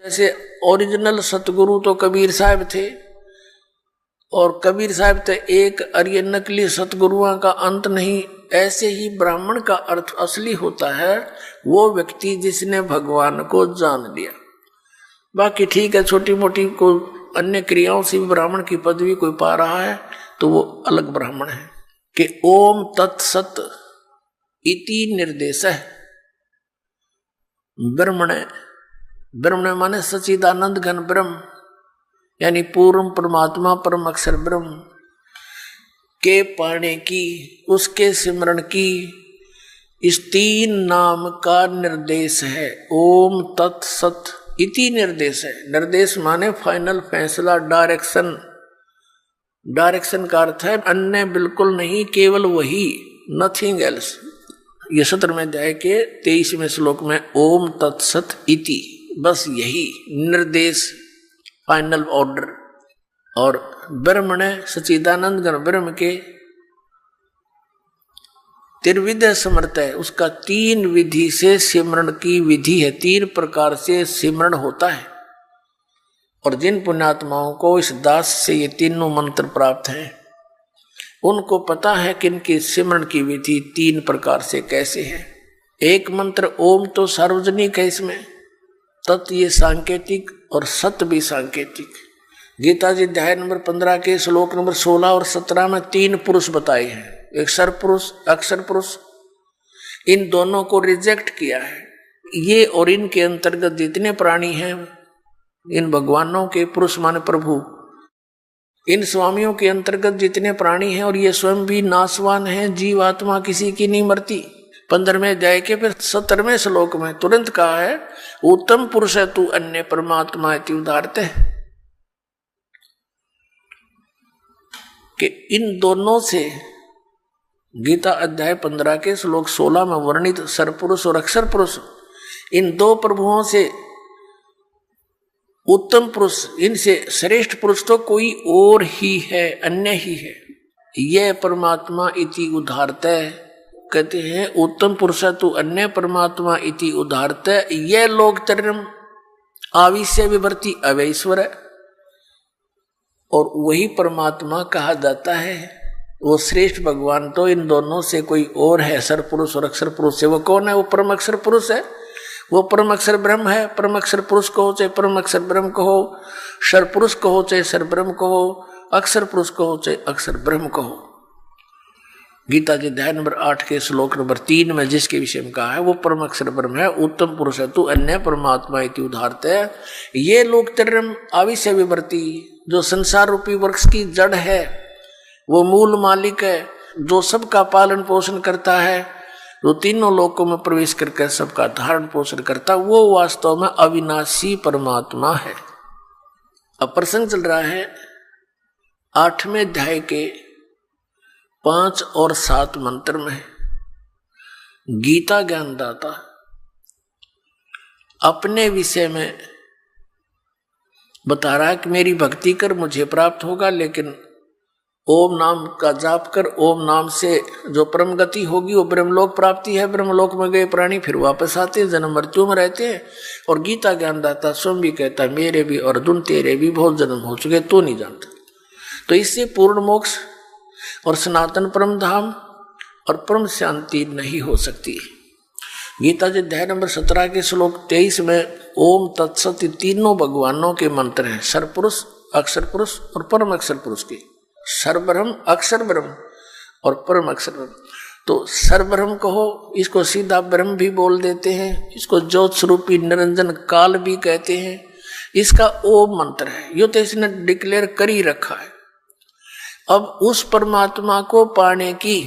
जैसे ओरिजिनल सतगुरु तो कबीर साहब थे, और कबीर साहब थे एक, और ये नकली सतगुरुओं का अंत नहीं। ऐसे ही ब्राह्मण का अर्थ असली होता है वो व्यक्ति जिसने भगवान को जान लिया। बाकी ठीक है, छोटी मोटी को अन्य क्रियाओं से भी ब्राह्मण की पदवी कोई पा रहा है तो वो अलग ब्राह्मण है। कि ओम तत्सत इति निर्देश है ब्रह्मण। ब्रह्मण माने सच्चिदानंद घन ब्रह्म, यानी पूर्ण परमात्मा परम अक्षर ब्रह्म के पाने की, उसके सिमरण की इस तीन नाम का निर्देश है। ओम तत्सत इति निर्देश है। निर्देश माने फाइनल फैसला, डायरेक्शन। डायरेक्शन का अर्थ है अन्य बिल्कुल नहीं, केवल वही, नथिंग एल्स। ये 17वें अध्याय के 23वें श्लोक में ओम तत्सत इति, बस यही निर्देश, फाइनल ऑर्डर। और ब्रह्म ने सच्चिदानंद घन ब्रह्म के त्रिविध समर्थ है, उसका 3 विधि से सिमरण की विधि है। 3 प्रकार से सिमरण होता है, और जिन पुण्यात्माओं को इस दास से ये तीनों मंत्र प्राप्त हैं उनको पता है कि इनकी सिमरण की विधि 3 प्रकार से कैसे है। एक मंत्र ओम तो सार्वजनिक है, इसमें तत् ये सांकेतिक और सत भी सांकेतिक। गीता जी अध्याय नंबर 15 के श्लोक नंबर 16 और 17 में 3 पुरुष बताए हैं, एक सर पुरुष, अक्षर पुरुष। इन दोनों को रिजेक्ट किया है। ये और इनके अंतर्गत जितने प्राणी हैं, इन भगवानों के, पुरुष माने प्रभु, इन स्वामियों के अंतर्गत जितने प्राणी हैं, और ये स्वयं भी नाशवान हैं, जीव आत्मा किसी की नहीं मरती। 15वें अध्याय के फिर 17वें श्लोक में तुरंत कहा है उत्तम पुरुष है तू अन्य परमात्मा इति उदाहरते है, कि इन दोनों से गीता अध्याय 15 के श्लोक 16 में वर्णित सरपुरुष और अक्षर पुरुष, इन 2 प्रभुओं से उत्तम पुरुष, इनसे श्रेष्ठ पुरुष तो कोई और ही है, अन्य ही है। यह परमात्मा इति उदाहरते, कहते हैं उत्तम पुरुष तू अन्य परमात्मा इति उदाहरते। यह लोक तरम आविश्य विवर्ती अवैश्वर है, और वही परमात्मा कहा जाता है। वो श्रेष्ठ भगवान तो इन दोनों से कोई और है, सर पुरुष और अक्षर पुरुष से। वो कौन है? वो परम अक्षर पुरुष है, वो परम अक्षर ब्रह्म है। परम अक्षर पुरुष कहो चाहे परम अक्षर ब्रह्म कहो, सर पुरुष कहो चाहे सर ब्रह्म कहो, अक्षर पुरुष कहो चाहे अक्षर ब्रह्म कहो। गीता जी अध्याय नंबर 8 के श्लोक नंबर 3 में जिसके विषय में कहा है वो परम अक्षर ब्रह्म है, उत्तम पुरुष है तू अन्य परमात्मा इति उदाहरते है। ये लोक तरम आविश्य विवर्ती, जो संसार रूपी वृक्ष की जड़ है, वो मूल मालिक है, जो सबका पालन पोषण करता है, जो तीनों लोकों में प्रवेश करके सबका धारण पोषण करता, वो वास्तव में अविनाशी परमात्मा है। अब प्रसंग चल रहा है 8वें अध्याय के 5 और 7 मंत्र में। गीता ज्ञानदाता अपने विषय में बता रहा है कि मेरी भक्ति कर मुझे प्राप्त होगा, लेकिन ओम नाम का जाप कर, ओम नाम से जो परम गति होगी वो ब्रह्मलोक प्राप्ति है। ब्रह्मलोक में गए प्राणी फिर वापस आते हैं, जन्म मृत्यु में रहते हैं। और गीता ज्ञानदाता स्वयं भी कहता है मेरे भी अर्जुन तेरे भी बहुत जन्म हो चुके, तो नहीं जानता। तो इससे पूर्ण मोक्ष और सनातन परम धाम और परम शांति नहीं हो सकती। गीता जी अध्याय नंबर 17 के श्लोक 23 में ओम तत्सत तीनों भगवानों के मंत्र हैं, सरपुरुष, अक्षर पुरुष और परम अक्षर पुरुष के। सर्वब्रह्म, अक्षर ब्रह्म और परम अक्षर ब्रह्म। तो सर्वब्रह्म कहो, इसको सीधा ब्रह्म भी बोल देते हैं, इसको ज्योत स्वरूपी निरंजन काल भी कहते हैं। इसका ओम मंत्र है, यो तो इसने डिक्लेयर कर ही रखा है। अब उस परमात्मा को पाने की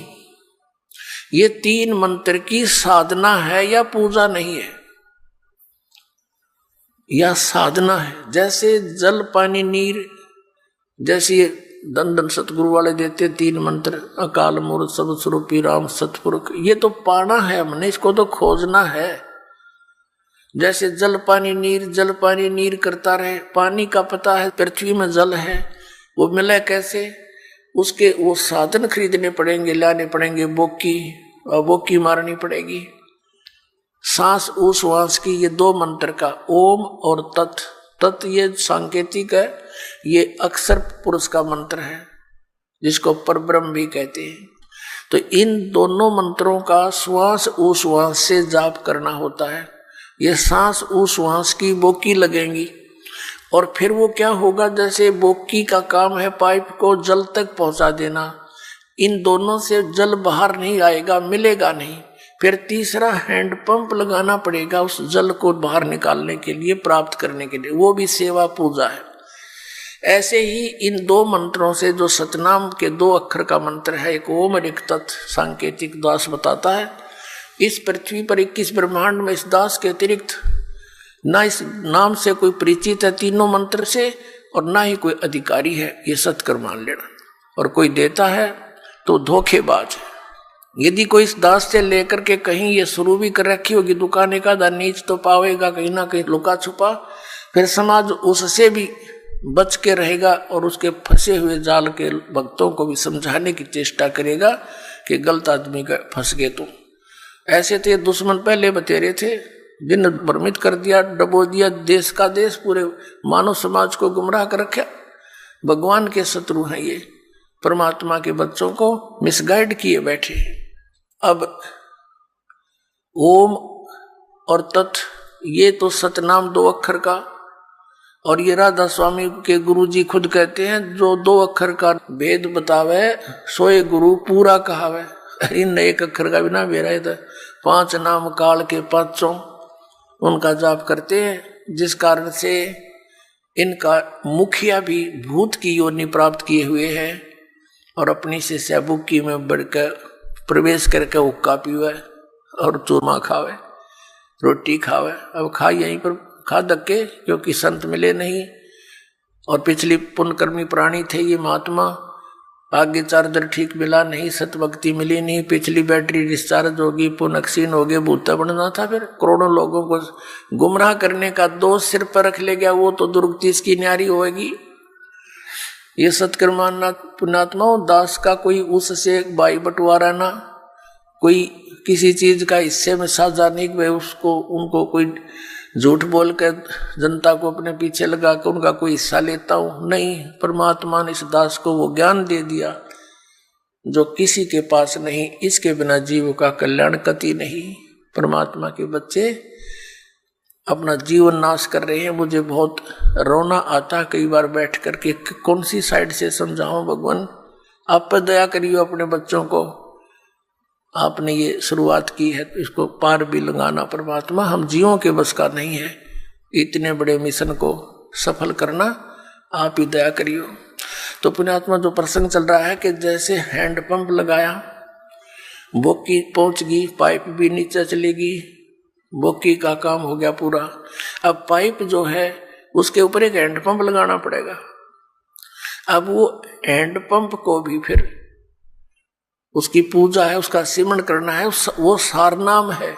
ये 3 मंत्र की साधना है या पूजा नहीं है, या साधना है। जैसे जल पानी नीर, जैसे दंडन सतगुरु वाले देते 3 मंत्र, अकाल मूर्त सब स्वरूपी राम सतपुरुष, ये तो पाना है हमने, इसको तो खोजना है। जैसे जल पानी नीर, जल पानी नीर करता रहे। पानी का पता है पृथ्वी में जल है, वो मिले कैसे? उसके वो साधन खरीदने पड़ेंगे, लाने पड़ेंगे, बोकी मारनी पड़ेगी। सांस उश्वास की, ये दो मंत्र का, ओम और तत्। तत् ये सांकेतिक है, ये अक्षर पुरुष का मंत्र है जिसको परब्रह्म भी कहते हैं। तो इन दोनों मंत्रों का श्वास उश्वास से जाप करना होता है। ये सांस उश्वास की बोकी लगेंगी और फिर वो क्या होगा, जैसे बोकी का काम है पाइप को जल तक पहुंचा देना, इन दोनों से जल बाहर नहीं आएगा, मिलेगा नहीं। फिर तीसरा हैंड पंप लगाना पड़ेगा उस जल को बाहर निकालने के लिए, प्राप्त करने के लिए, वो भी सेवा पूजा है। ऐसे ही इन दो मंत्रों से, जो सतनाम के दो अक्षर का मंत्र है, एक ओम और एक तत्, सांकेतिक दास बताता है इस पृथ्वी पर 21 ब्रह्मांड में इस दास के अतिरिक्त ना इस नाम से कोई परिचित है तीनों मंत्र से, और ना ही कोई अधिकारी है, ये सत्कर मान लेना। और कोई देता है तो धोखेबाज है। यदि कोई इस दास से लेकर के कहीं ये शुरू भी कर रखी होगी दुकान, का नीच तो पावेगा कहीं ना कहीं लुका छुपा, फिर समाज उससे भी बच के रहेगा और उसके फंसे हुए जाल के भक्तों को भी समझाने की चेष्टा करेगा कि गलत आदमी का फंस गए तुम। ऐसे तो ये दुश्मन पहले बतेरे थे, दिन भ्रमित कर दिया, डबो दिया देश का देश, पूरे मानव समाज को गुमराह कर रखा। भगवान के शत्रु हैं ये, परमात्मा के बच्चों को मिसगाइड किए बैठे। अब ओम और तत्, ये तो सतनाम दो अक्षर का, और ये राधा स्वामी के गुरुजी खुद कहते हैं जो दो अक्षर का भेद बतावे सोए गुरु पूरा कहावे। इन एक अक्षर का बिना बेरा था, 5 नाम काल के 5 उनका जाप करते हैं, जिस कारण से इनका मुखिया भी भूत की योनि प्राप्त किए हुए हैं और अपनी से सैबुकी में बढ़कर प्रवेश करके हुक्का पीवे और चूरमा खावे, रोटी खावे। अब खा यहीं पर खा धक्के, क्योंकि संत मिले नहीं और पिछली पुण्यकर्मी प्राणी थे ये महात्मा, आगे चार्जर ठीक मिला नहीं, सतभक्ति मिली नहीं, पिछली बैटरी डिस्चार्ज होगी, पुनक्षीण हो गए, भूता बनना था। फिर करोड़ों लोगों को गुमराह करने का दोष सिर पर रख ले गया, वो तो दुर्गति इसकी न्यारी होगी। ये सत्कर्माना पुण्यात्माओं, दास का कोई उससे भाई बंटवारा ना, कोई किसी चीज का हिस्से में साझा नहीं, वे उसको उनको कोई झूठ बोल कर जनता को अपने पीछे लगा कर उनका कोई हिस्सा लेता हूं, नहीं। परमात्मा ने इस दास को वो ज्ञान दे दिया जो किसी के पास नहीं, इसके बिना जीव का कल्याण कति नहीं। परमात्मा के बच्चे अपना जीवन नाश कर रहे हैं। मुझे बहुत रोना आता कई बार बैठ करके, कौन सी साइड से समझाऊं भगवान, आप पर दया करिए, अपने बच्चों को आपने ये शुरुआत की है तो इसको पार भी लगाना। परमात्मा हम जीवों के बस का नहीं है, इतने बड़े मिशन को सफल करना, आप ही दया करियो। तो पुण्यात्मा जो प्रसंग चल रहा है कि जैसे हैंड पंप लगाया, बोकी पहुंच गई, पाइप भी नीचे चलेगी, बोकी का काम हो गया पूरा। अब पाइप जो है उसके ऊपर एक हैंड पंप लगाना पड़ेगा। अब वो हैंड पंप को भी फिर उसकी पूजा है, उसका सिमरण करना है, वो सारनाम है,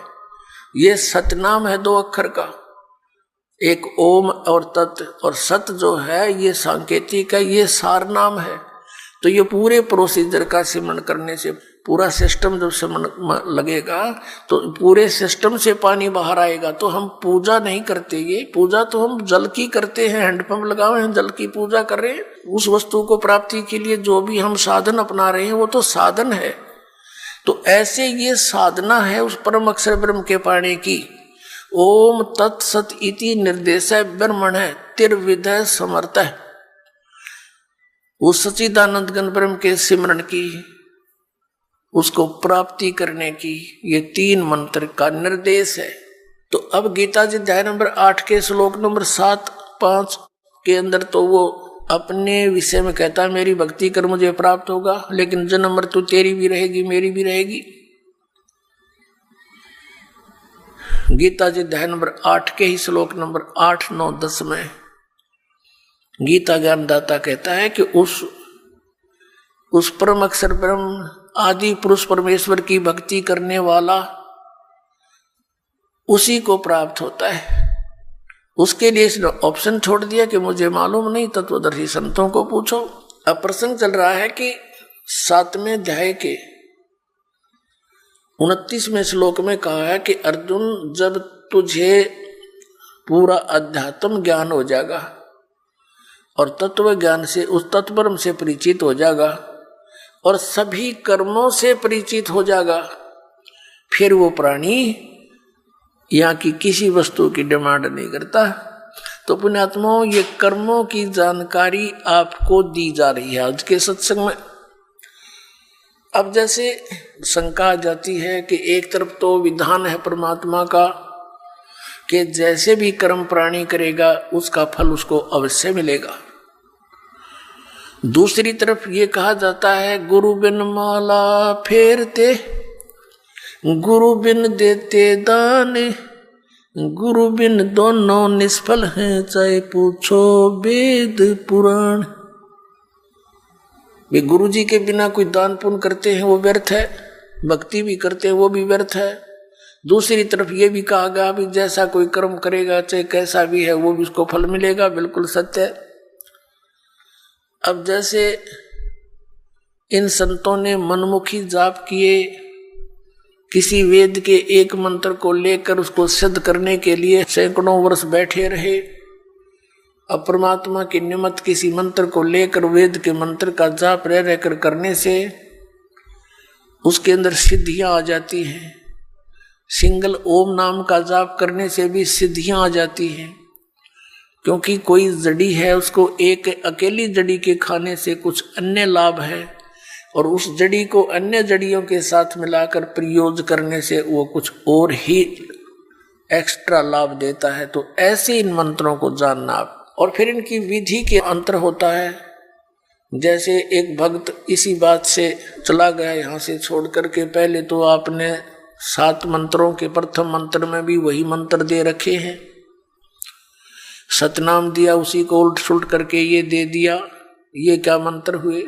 ये सतनाम है दो अक्षर का, एक ओम और तत्, और सत जो है ये सांकेतिक है, ये सारनाम है। तो ये पूरे प्रोसीजर का सिमरण करने से पूरा सिस्टम जब सिमरण लगेगा तो पूरे सिस्टम से पानी बाहर आएगा। तो हम पूजा नहीं करते, ये पूजा तो हम जल की करते हैं, हैंडपंप लगाए हैं, जल की पूजा कर रहे हैं। उस वस्तु को प्राप्ति के लिए जो भी हम साधन अपना रहे हैं वो तो साधन है। तो ऐसे ये साधना है उस परम अक्षर ब्रह्म के पाने की। ओम तत्सत इति निर्देश ब्रह्मण है तिर्विधय समर्थ है, उस सच्चिदानंद घन ब्रह्म के सिमरण की, उसको प्राप्ति करने की ये 3 मंत्र का निर्देश है। तो अब गीता जी अध्याय नंबर 8 के श्लोक नंबर 7-5 के अंदर तो वो अपने विषय में कहता है मेरी भक्ति कर मुझे प्राप्त होगा, लेकिन जन्म मृत्यु तेरी भी रहेगी मेरी भी रहेगी। गीता जी अध्याय नंबर 8 के ही श्लोक नंबर 8, 9, 10 में गीता ज्ञानदाता कहता है कि उस परम अक्षर ब्रह्म आदि पुरुष परमेश्वर की भक्ति करने वाला उसी को प्राप्त होता है। उसके लिए इसने ऑप्शन छोड़ दिया कि मुझे मालूम नहीं, तत्वदर्शी संतों को पूछो। अब प्रसंग चल रहा है कि 7वें अध्याय के 29वें श्लोक में कहा है कि अर्जुन, जब तुझे पूरा अध्यात्म ज्ञान हो जाएगा और तत्व ज्ञान से, उस तत्वब्रह्म से परिचित हो जाएगा और सभी कर्मों से परिचित हो जाएगा, फिर वो प्राणी यहाँ की किसी वस्तु की डिमांड नहीं करता। तो पुण्यात्माओं, ये कर्मों की जानकारी आपको दी जा रही है आज के सत्संग में। अब जैसे शंका आ जाती है कि एक तरफ तो विधान है परमात्मा का कि जैसे भी कर्म प्राणी करेगा उसका फल उसको अवश्य मिलेगा, दूसरी तरफ ये कहा जाता है गुरु बिन माला फेरते, गुरु बिन देते दान, गुरु बिन दोनों निष्फल हैं, चाहे पूछो वेद पुराण। वे गुरु जी के बिना कोई दान पुण्य करते हैं वो व्यर्थ है, भक्ति भी करते हैं वो भी व्यर्थ है। दूसरी तरफ ये भी कहा गया भी जैसा कोई कर्म करेगा चाहे कैसा भी है वो भी उसको फल मिलेगा, बिल्कुल सत्य है। अब जैसे इन संतों ने मनमुखी जाप किए, किसी वेद के एक मंत्र को लेकर उसको सिद्ध करने के लिए सैकड़ों वर्ष बैठे रहे। अब परमात्मा की निमित्त किसी मंत्र को लेकर वेद के मंत्र का जाप रह रहकर करने से उसके अंदर सिद्धियां आ जाती हैं। सिंगल ओम नाम का जाप करने से भी सिद्धियां आ जाती हैं, क्योंकि कोई जड़ी है उसको एक अकेली जड़ी के खाने से कुछ अन्य लाभ है और उस जड़ी को अन्य जड़ियों के साथ मिलाकर प्रयोग करने से वो कुछ और ही एक्स्ट्रा लाभ देता है। तो ऐसे इन मंत्रों को जानना आप, और फिर इनकी विधि के अंतर होता है। जैसे एक भक्त इसी बात से चला गया यहाँ से छोड़ करके, पहले तो आपने 7 मंत्रों के प्रथम मंत्र में भी वही मंत्र दे रखे हैं, सतनाम दिया, उसी को उल्ट सुलट करके ये दे दिया, ये क्या मंत्र हुए।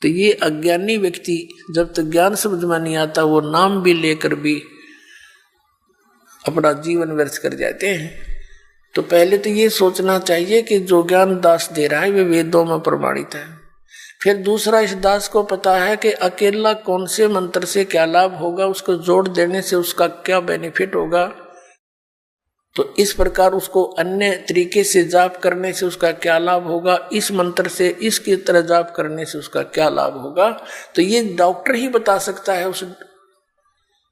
तो ये अज्ञानी व्यक्ति जब तक ज्ञान समझ में नहीं आता वो नाम भी लेकर भी अपना जीवन व्यर्थ कर जाते हैं। तो पहले तो ये सोचना चाहिए कि जो ज्ञान दास दे रहा है वे वेदों में प्रमाणित है। फिर दूसरा, इस दास को पता है कि अकेला कौन से मंत्र से क्या लाभ होगा, उसको जोड़ देने से उसका क्या बेनिफिट होगा। तो इस प्रकार उसको अन्य तरीके से जाप करने से उसका क्या लाभ होगा, इस मंत्र से इसकी तरह जाप करने से उसका क्या लाभ होगा। तो ये डॉक्टर ही बता सकता है उस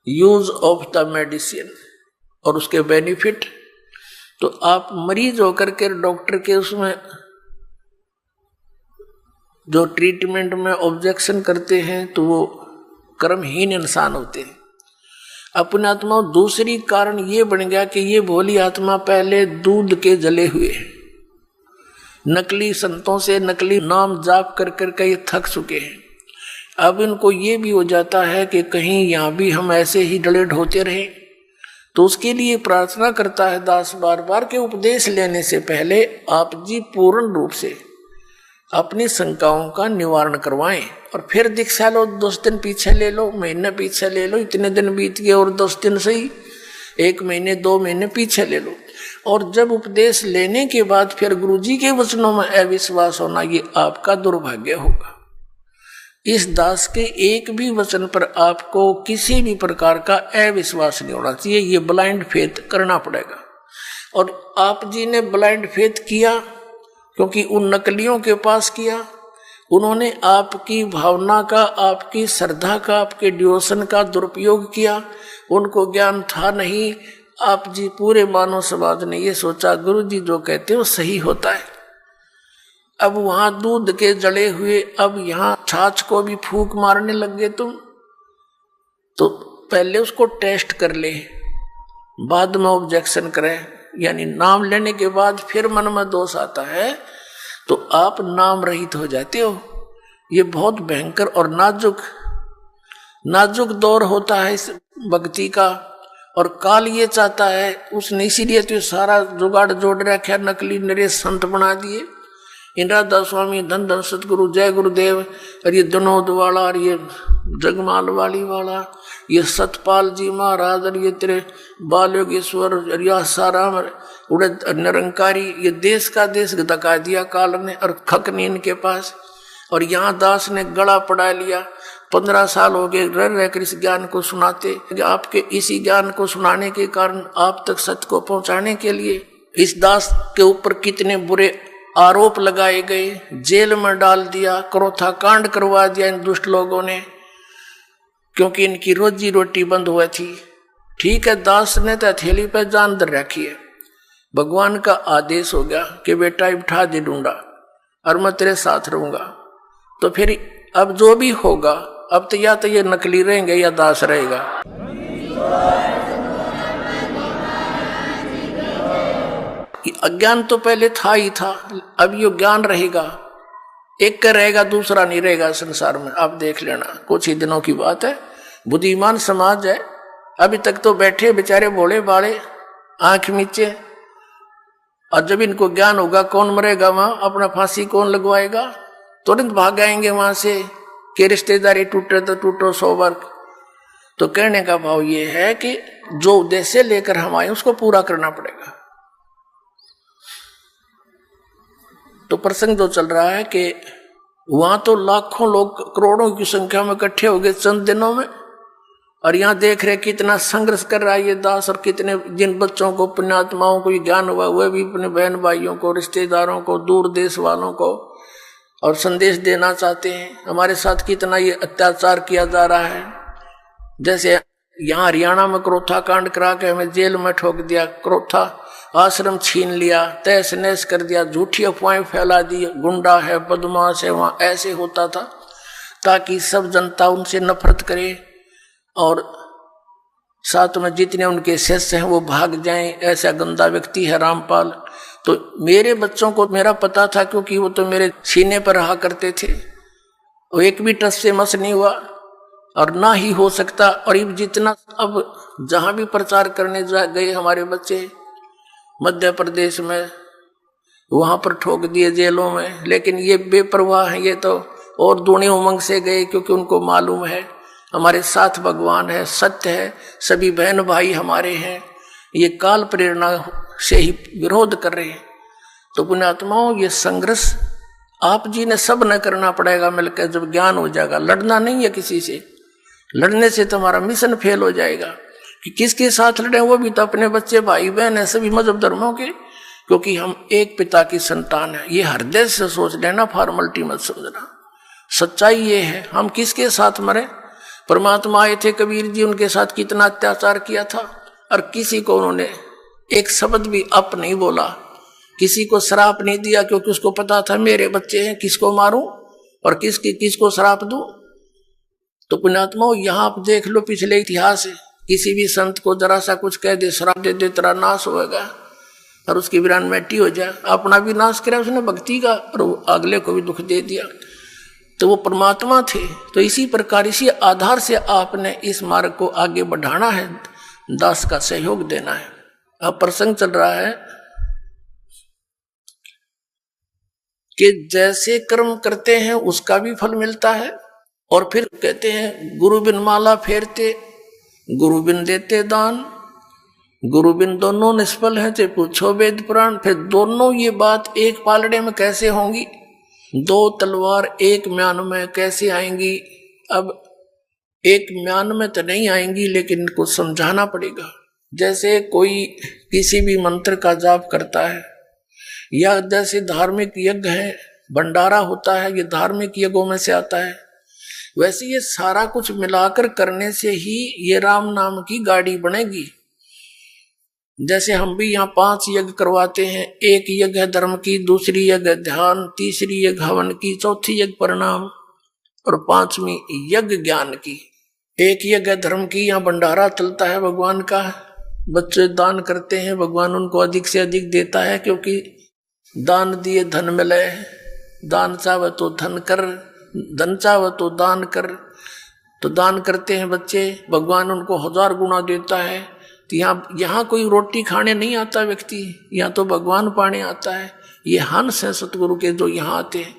यूज ऑफ द मेडिसिन और उसके बेनिफिट। तो आप मरीज होकर के डॉक्टर के उसमें जो ट्रीटमेंट में ऑब्जेक्शन करते हैं तो वो कर्महीन इंसान होते हैं। अपने आत्मा दूसरी कारण ये बन गया कि ये भोली आत्मा पहले दूध के जले हुए, नकली संतों से नकली नाम जाप कर कर ये थक चुके हैं। अब इनको ये भी हो जाता है कि कहीं यहाँ भी हम ऐसे ही डले ढोते रहें। तो उसके लिए प्रार्थना करता है दास बार बार के उपदेश लेने से पहले आप जी पूर्ण रूप से अपनी शंकाओं का निवारण करवाएं और फिर दीक्षा लो। 10 दिन पीछे ले लो, महीने पीछे ले लो, इतने दिन बीत गए और 10 दिन सही, 1 महीने 2 महीने पीछे ले लो। और जब उपदेश लेने के बाद फिर गुरुजी के वचनों में अविश्वास होना, ये आपका दुर्भाग्य होगा। इस दास के एक भी वचन पर आपको किसी भी प्रकार का अविश्वास नहीं होना चाहिए, ये ब्लाइंड फेथ करना पड़ेगा। और आप जी ने ब्लाइंड फेथ किया क्योंकि उन नकलियों के पास किया, उन्होंने आपकी भावना का, आपकी श्रद्धा का, आपके डिवोशन का दुरुपयोग किया, उनको ज्ञान था नहीं। आप जी पूरे मानव समाज ने ये सोचा गुरु जी जो कहते हैं वो सही होता है। अब वहां दूध के जड़े हुए, अब यहाँ छाछ को भी फूंक मारने लग गए तुम। तो पहले उसको टेस्ट कर ले, बाद में ऑब्जेक्शन करे, यानी नाम लेने के बाद फिर मन में दोष आता है तो आप नाम रहित हो जाते हो। ये बहुत भयंकर और नाजुक दौर होता है इस भक्ति का। और काल ये चाहता है, उसने इसीलिए तो सारा जुगाड़ जोड़ रखा, नकली नरेश संत बना दिए। इंद्रादास स्वामी, धन धन सतगुरु, जय गुरुदेव, और ये दनोद वाला, और ये जगमाल वाली वाला, ये सतपाल जी महाराज, और ये तेरे बाल योगेश्वर, और यह साराम उड़े निरंकारी, ये देश का देश धका दिया काल ने और खक नहीं इनके पास। और यहाँ दास ने गला पड़ा लिया 15 साल हो गए रह रहकर इस ज्ञान को सुनाते। आपके इसी ज्ञान को सुनाने के कारण, आप तक सत्य को पहुंचाने के लिए इस दास के ऊपर कितने बुरे आरोप लगाए गए, जेल में डाल दिया, क्रोथा कांड करवा दिया इन दुष्ट लोगों ने, क्योंकि इनकी रोजी रोटी बंद हुई थी। ठीक है, दास ने तो हथेली पर जान धर रखी है, भगवान का आदेश हो गया कि बेटा उठा दे ढूंढा और मैं तेरे साथ रहूंगा। तो फिर अब जो भी होगा, अब तो या तो ये नकली रहेंगे या दास रहेगा। अज्ञान तो पहले था ही था, अब ये ज्ञान रहेगा, एक का रहेगा दूसरा नहीं रहेगा संसार में। आप देख लेना, कुछ ही दिनों की बात है। बुद्धिमान समाज है, अभी तक तो बैठे बेचारे भोले भाले आंख नीचे, और जब इनको ज्ञान होगा कौन मरेगा वहां, अपना फांसी कौन लगवाएगा, तुरंत भाग आएंगे वहां से कि रिश्तेदारी टूटे तो टूटो 100 बार। तो कहने का भाव ये है कि जो उद्देश्य लेकर हम आए उसको पूरा करना पड़ेगा। तो प्रसंग जो चल रहा है कि वहां तो लाखों लोग करोड़ों की संख्या में इकट्ठे हो गए चंद दिनों में, और यहाँ देख रहे कितना संघर्ष कर रहा है ये दास, और कितने जिन बच्चों को, पुण्यात्माओं को ज्ञान हुआ, वह भी अपने बहन भाइयों को, रिश्तेदारों को, दूर देश वालों को और संदेश देना चाहते हैं। हमारे साथ कितना ये अत्याचार किया जा रहा है। जैसे यहाँ हरियाणा में क्रोथा कांड करा के हमें जेल में ठोक दिया, क्रोथा आश्रम छीन लिया, तहस नहस कर दिया, झूठी अफवाहें फैला दी, गुंडा है, बदमाश है, वहां ऐसे होता था ताकि सब जनता उनसे नफरत करे और साथ में जितने उनके शिष्य हैं वो भाग जाएं। ऐसा गंदा व्यक्ति है रामपाल। तो मेरे बच्चों को मेरा पता था, क्योंकि वो तो मेरे सीने पर रहा करते थे, वो एक भी टस से मस नहीं हुआ और ना ही हो सकता। और जितना अब जहां भी प्रचार करने गए हमारे बच्चे मध्य प्रदेश में, वहां पर ठोक दिए जेलों में। लेकिन ये बेपरवाह है, ये तो और दूनी उमंग से गए, क्योंकि उनको मालूम है हमारे साथ भगवान है, सत्य है, सभी बहन भाई हमारे हैं, ये काल प्रेरणा से ही विरोध कर रहे हैं। तो पुण्यात्माओं, ये संघर्ष आप जी ने सब न करना पड़ेगा मिलकर। जब ज्ञान हो जाएगा, लड़ना नहीं है किसी से, लड़ने से तुम्हारा मिशन फेल हो जाएगा। कि किसके साथ लड़े, वो भी तो अपने बच्चे भाई बहन है, सभी मजहब धर्मों के, क्योंकि हम एक पिता की संतान है। ये हृदय से सोच लेना, फॉर्मेलिटी मत समझना। सच्चाई ये है, हम किसके साथ मरे। परमात्मा आए थे कबीर जी, उनके साथ कितना अत्याचार किया था, और किसी को उन्होंने एक शब्द भी अप नहीं बोला, किसी को श्राप नहीं दिया, क्योंकि उसको पता था मेरे बच्चे हैं, किसको मारूं और किसको श्राप दूं। तो पुण्यात्माओं, यहां आप देख लो पिछले इतिहास है, किसी भी संत को जरा सा कुछ कह दे, श्राप दे दे, तेरा नाश होगा और उसकी वीरान मिट्टी हो जाए। अपना भी नाश किया उसने भक्ति का, और अगले को भी दुख दे दिया। तो वो परमात्मा थे। तो इसी प्रकार, इसी आधार से आपने इस मार्ग को आगे बढ़ाना है, दास का सहयोग देना है। अब प्रसंग चल रहा है कि जैसे कर्म करते हैं उसका भी फल मिलता है। और फिर कहते हैं, गुरु बिन माला फेरते, गुरु बिन देते दान, गुरु बिन दोनों निष्फल हैं, चाहे पूछो वेद पुराण। फिर दोनों ये बात एक पालड़े में कैसे होंगी, दो तलवार एक म्यान में कैसे आएंगी। अब एक म्यान में तो नहीं आएंगी, लेकिन इनको समझाना पड़ेगा। जैसे कोई किसी भी मंत्र का जाप करता है, या जैसे धार्मिक यज्ञ है, भंडारा होता है, ये धार्मिक यज्ञों में से आता है, वैसे ये सारा कुछ मिलाकर करने से ही ये राम नाम की गाड़ी बनेगी। जैसे हम भी यहाँ 5 यज्ञ करवाते हैं, एक यज्ञ है धर्म की, दूसरी यज्ञ ध्यान, तीसरी यज्ञ हवन की, चौथी यज्ञ प्रणाम और 5वीं यज्ञ ज्ञान की। एक यज्ञ धर्म की, यहाँ भंडारा चलता है भगवान का, बच्चे दान करते हैं, भगवान उनको अधिक से अधिक देता है, क्योंकि दान दिए धन मिले, दान चाहे तो धन कर, धन चाहे तो दान कर। तो दान करते हैं बच्चे, भगवान उनको 1000 गुना देता है। तो यहाँ कोई रोटी खाने नहीं आता व्यक्ति, यहाँ तो भगवान पाने आता है। ये हंस है सतगुरु के जो यहाँ आते हैं।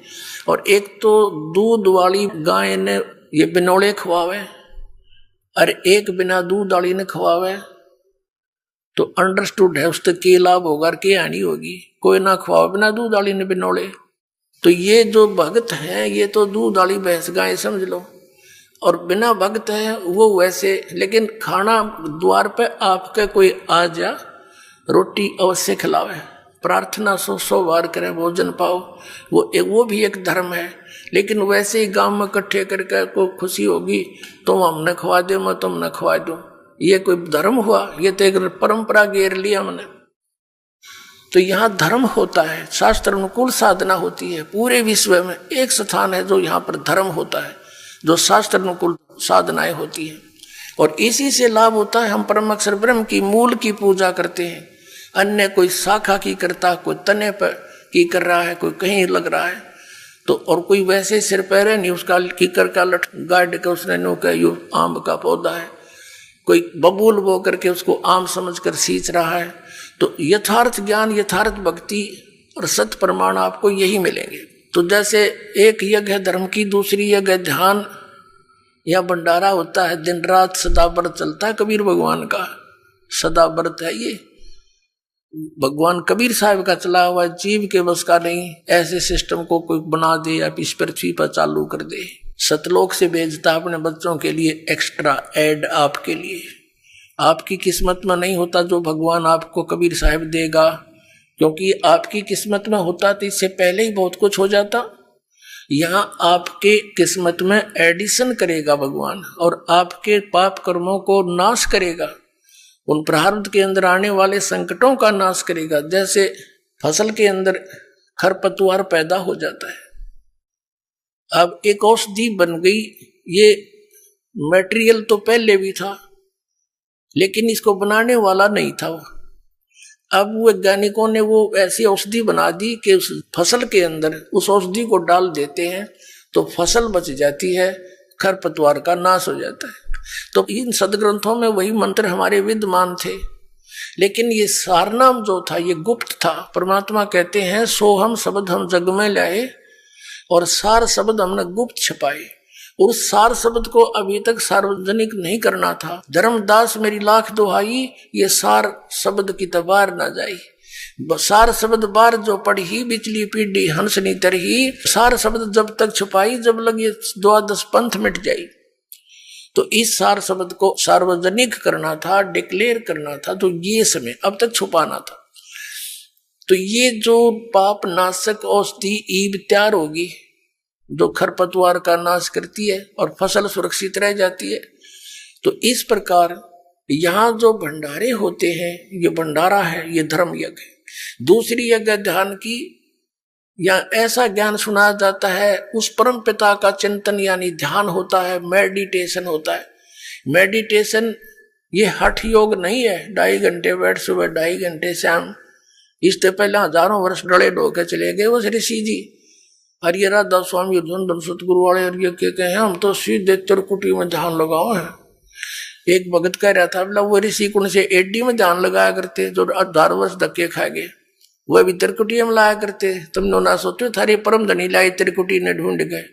और एक तो दूध वाली गाय ने ये बिनौले खवावे, और एक बिना दूध वाली ने खवावे, तो अंडरस्टूड है उससे के लाभ होगा और के हानि होगी। कोई ना खवावे बिना दूध वाली ने बिनौले। तो ये जो भगत हैं, ये तो दूध वाली भैंस गाय समझ लो। और बिना भक्त है वो वैसे, लेकिन खाना द्वार पे आपके कोई आ जा रोटी अवश्य खिलावे, प्रार्थना 100 बार करे भोजन पाओ, वो भी एक धर्म है। लेकिन वैसे ही गांव में इकट्ठे करके को खुशी होगी तुम हमने खवा दो मैं तुमने खवा दूं, ये कोई धर्म हुआ? ये तो एक परंपरा घेर लिया हमने। तो यहाँ धर्म होता है, शास्त्र अनुकूल साधना होती है। पूरे विश्व में एक स्थान है जो यहाँ पर धर्म होता है, जो शास्त्र अनुकूल साधनाएं होती है। और इसी से लाभ होता है। हम परम अक्षर ब्रह्म की मूल की पूजा करते हैं, अन्य कोई शाखा की करता, कोई तने पर की कर रहा है, कोई कहीं लग रहा है। तो और कोई वैसे सिर पैर नहीं, उसका कीकर का लट गाड़ के उसने नो का यू आम का पौधा है, कोई बबूल बो करके उसको आम समझकर सींच रहा है। तो यथार्थ ज्ञान, यथार्थ भक्ति और सत्य प्रमाण आपको यही मिलेंगे। तो जैसे एक यज्ञ है धर्म की, दूसरी यज्ञ है ध्यान या भंडारा होता है, दिन रात सदा व्रत चलता है कबीर भगवान का, सदा व्रत है ये। भगवान कबीर साहब का चला हुआ जीव के बस का नहीं, ऐसे सिस्टम को कोई बना दे या इस पृथ्वी पर चालू कर दे। सतलोक से भेजता अपने बच्चों के लिए एक्स्ट्रा ऐड आपके लिए। आपकी किस्मत में नहीं होता जो भगवान आपको कबीर साहब देगा, क्योंकि आपकी किस्मत में होता तो इससे पहले ही बहुत कुछ हो जाता। यहाँ आपके किस्मत में एडिशन करेगा भगवान और आपके पाप कर्मों को नाश करेगा, उन प्रारब्ध के अंदर आने वाले संकटों का नाश करेगा। जैसे फसल के अंदर खरपतवार पैदा हो जाता है, अब एक औषधि बन गई, ये मटेरियल तो पहले भी था लेकिन इसको बनाने वाला नहीं था। अब वैज्ञानिकों ने वो ऐसी औषधि बना दी कि उस फसल के अंदर उस औषधि को डाल देते हैं तो फसल बच जाती है, खरपतवार का नाश हो जाता है। तो इन सदग्रंथों में वही मंत्र हमारे विद्यमान थे, लेकिन ये सारनाम जो था ये गुप्त था। परमात्मा कहते हैं सोहम शब्द हम जग में लाए और सार शब्द हमने गुप्त छपाए, और उस सार शब्द को अभी तक सार्वजनिक नहीं करना था। धर्मदास मेरी लाख दुहाई, ये सार शब्द की तबार ना जाई। सार शब्द बार जो पढ़ी बिचली पीढ़ी हंसनी तरही, सार शब्द जब तक छुपाई जब लगे द्वादश पंथ मिट जाई। तो इस सार शब्द को सार्वजनिक करना था, डिक्लेयर करना था, तो ये समय अब तक छुपाना था। तो ये जो पाप नाशक औषधि ईब तैयार होगी जो खरपतवार का नाश करती है और फसल सुरक्षित रह जाती है। तो इस प्रकार यहाँ जो भंडारे होते हैं, ये भंडारा है, ये धर्म यज्ञ है। दूसरी यज्ञ ध्यान की, या ऐसा ज्ञान सुनाया जाता है, उस परम पिता का चिंतन यानी ध्यान होता है, मेडिटेशन होता है। मेडिटेशन ये हठ योग नहीं है, 2.5 घंटे बैठ सुबह 2.5 घंटे शाम। इससे पहले हजारों वर्ष डड़े ढोके चले गए वो ऋषि जी, हरिये राधा स्वामी अर्जुन सतगुरु वाले, और ये क्या कहे हम तो सीधे त्रिकुटी में ध्यान लगाओ है। एक भगत कह रहा था बोला वो ऋषि कुण से एडी में ध्यान लगाया करते जो 18 वर्ष धक्के खा गए, वह भी त्रिकुटी में लाया करते। तुमने ना सोचो थारे परम धनी लाई त्रिकुटी ने ढूंढ गए,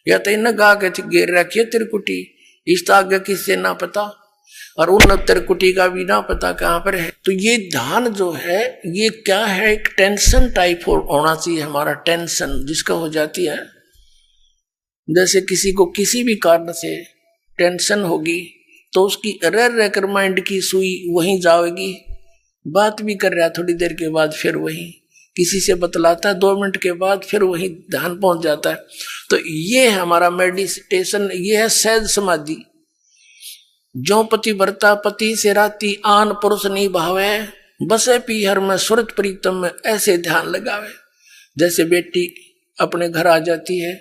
या तो इन्हें गा के घेर रखिए त्रिकुटी, इस आगे किससे ना पता, और उन त्रिकुटी का भी ना पता कहाँ पर है। तो ये ध्यान जो है ये क्या है, एक टेंशन टाइप होना चाहिए हमारा, टेंशन जिसका हो जाती है। जैसे किसी को किसी भी कारण से टेंशन होगी तो उसकी रह रहकर माइंड की सुई वहीं जाएगी, बात भी कर रहा थोड़ी देर के बाद फिर वहीं किसी से बतलाता है, 2 मिनट के बाद फिर वहीं ध्यान पहुंच जाता है। तो ये है हमारा मेडिटेशन, ये है सहज समाधि। जो पति बरता पति से राती आन पुरुष नहीं भावे, बसे पीहर में सुरत प्रीतम में ऐसे ध्यान लगावे। जैसे बेटी अपने घर आ जाती है,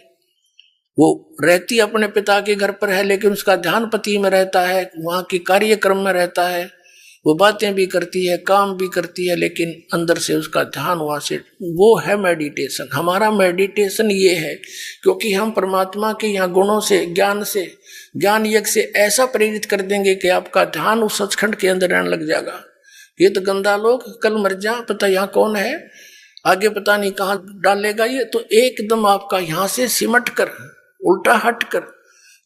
वो रहती अपने पिता के घर पर है लेकिन उसका ध्यान पति में रहता है, वहां के कार्यक्रम में रहता है, वो बातें भी करती है काम भी करती है, लेकिन अंदर से उसका ध्यान वहां से, वो है मेडिटेशन। हमारा मेडिटेशन ये है, क्योंकि हम परमात्मा के यहाँ गुणों से ज्ञान यज्ञ से ऐसा प्रेरित कर देंगे कि आपका ध्यान उस सचखंड के अंदर रहने लग जाएगा। ये तो गंदा लोग कल मर जा, पता यहाँ कौन है, आगे पता नहीं कहाँ डालेगा ये, तो एकदम आपका यहाँ से सिमट कर उल्टा हट कर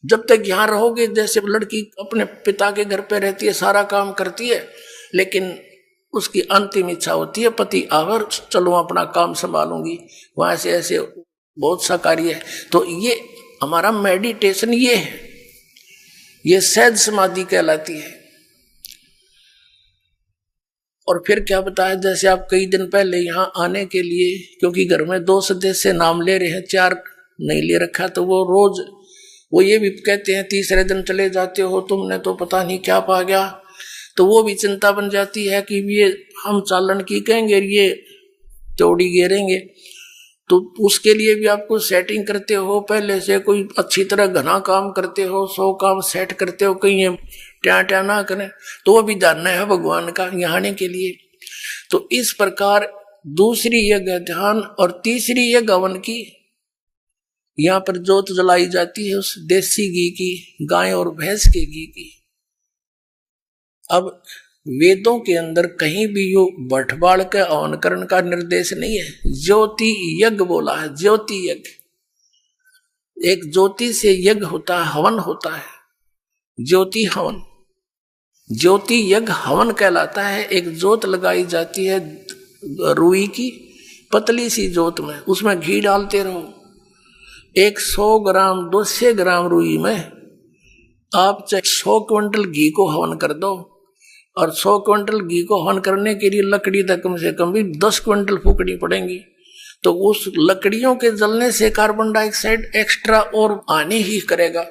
जब तक यहाँ रहोगे, जैसे लड़की अपने पिता के घर पे रहती है, सारा काम करती है, लेकिन उसकी अंतिम इच्छा होती है पति आवर चलो अपना काम संभालूंगी, वहां से ऐसे बहुत सा कार्य है। तो ये हमारा मेडिटेशन ये है। ये सहज समाधि कहलाती है। और फिर क्या बताया, जैसे आप कई दिन पहले यहाँ आने के लिए, क्योंकि घर में 2 सदस्य नाम ले रहे हैं, 4 नहीं ले रखा, तो वो रोज वो ये भी कहते हैं तीसरे दिन चले जाते हो, तुमने तो पता नहीं क्या पा गया। तो वो भी चिंता बन जाती है कि ये हम चालन की कहेंगे, ये चौड़ी घेरेंगे। तो उसके लिए भी आपको सेटिंग करते हो, पहले से कोई अच्छी तरह घना काम करते हो, 100 काम सेट करते हो, कहीं ट्या ट्या ना करें। तो वो भी जानना है भगवान का यहाँ आने के लिए। तो इस प्रकार दूसरी यज्ञ ध्यान और तीसरी यज्ञ हवन की यहाँ पर जोत जलाई जाती है उस देसी घी की, गाय और भैंस के घी की। अब वेदों के अंदर कहीं भी यो बटवाल के हवन करण का निर्देश नहीं है। ज्योति यज्ञ बोला है, ज्योति यज्ञ। एक ज्योति से यज्ञ होता है, हवन होता है, ज्योति हवन। ज्योति यज्ञ हवन कहलाता है। एक जोत लगाई जाती है रुई की, पतली सी जोत में, उसमें घी डालते रहो। 100 ग्राम 200 ग्राम रुई में आप चाहे 100 क्विंटल घी को हवन कर दो, और 100 क्विंटल घी को हवन करने के लिए लकड़ी तक कम से कम भी 10 क्विंटल फूकनी पड़ेंगी। तो उस लकड़ियों के जलने से कार्बन डाइऑक्साइड एक्स्ट्रा और आने ही करेगा।